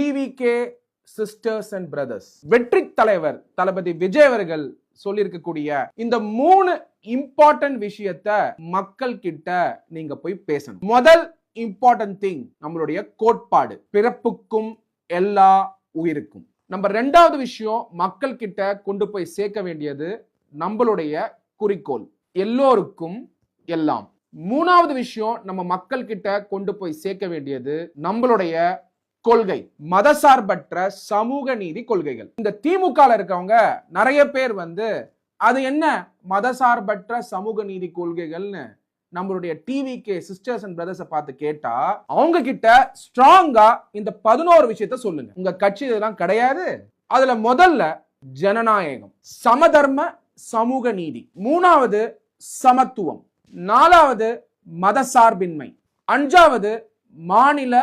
TVK sisters and brothers வெற்றி தலைவர் தளபதி விஜய் அவர்கள் சொல்லியிருக்கக்கூடிய இந்த 3 இம்பார்ட்டன்ட் விஷயத்த மக்கள் கிட்ட நீங்க போய் பேசணும். முதல் இம்பார்ட்டன்ட் திங் நம்மளுடைய கோட்பாடு, பிறப்புக்கும் எல்லா உயிருக்கும். நம்ம 2வது விஷயம் மக்கள் கிட்ட கொண்டு போய் சேர்க்க வேண்டியது நம்மளுடைய குறிக்கோள், எல்லோருக்கும் எல்லாம். 3வது விஷயம் நம்ம மக்கள் கிட்ட கொண்டு போய் சேர்க்க வேண்டியது நம்மளுடைய கொள்கை, மதசார்பற்ற சமூக நீதி கொள்கைகள். இந்த திமுக இருக்கவங்க நிறைய பேர் அது என்ன மதசார்பற்ற சமூக நீதி கொள்கைகள்னு நம்மளுடைய டிவிகே சிஸ்டர்ஸ் அண்ட் பிரதர்ஸ் பார்த்து கேட்டா அவங்க கிட்ட ஸ்ட்ராங்கா இந்த 11 விஷயத்த சொல்லுங்க. உங்க கட்சி இதெல்லாம் கிடையாது. அதுல முதல்ல ஜனநாயகம், சமதர்ம சமூக நீதி, 3வது சமத்துவம், 4வது மதசார்பின்மை, 5வது மாநில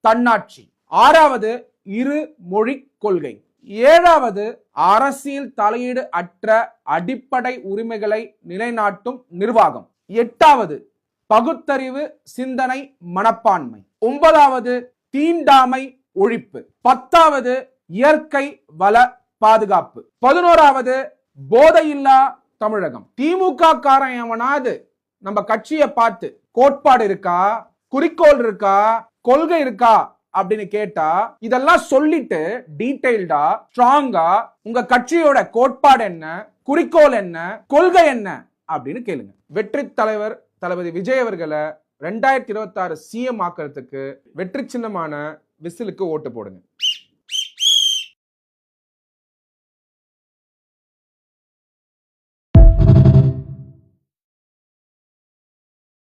தன்னாட்சி, 6வது இரு மொழி கொள்கை, 7வது அரசியல் தலையீடு அற்ற அடிப்படை உரிமைகளை நிலைநாட்டும் நிர்வாகம், 8வது பகுத்தறிவு சிந்தனை மனப்பான்மை, 9வது தீண்டாமை ஒழிப்பு, 10வது இயற்கை வள பாதுகாப்பு, 11வது போதையில்லா தமிழகம். திமுக காரன் எவனாவது நம்ம கட்சியை பார்த்து கோட்பாடு இருக்கா, குறிக்கோள் இருக்கா, கொள்கை இருக்கா அப்படின்னு கேட்டா இதெல்லாம் சொல்லிட்டு டீடைல்டா ஸ்ட்ராங்கா உங்க கட்சியோட கோட்பாடு என்ன, குறிக்கோள் என்ன, கொள்கை என்ன அப்படின்னு கேளுங்க. வெற்றி தலைவர் தளபதி விஜய் அவர்களை 2026 சிஎம் ஆக்கிறதுக்கு வெற்றி சின்னமான விசிலுக்கு ஓட்டு போடுங்க.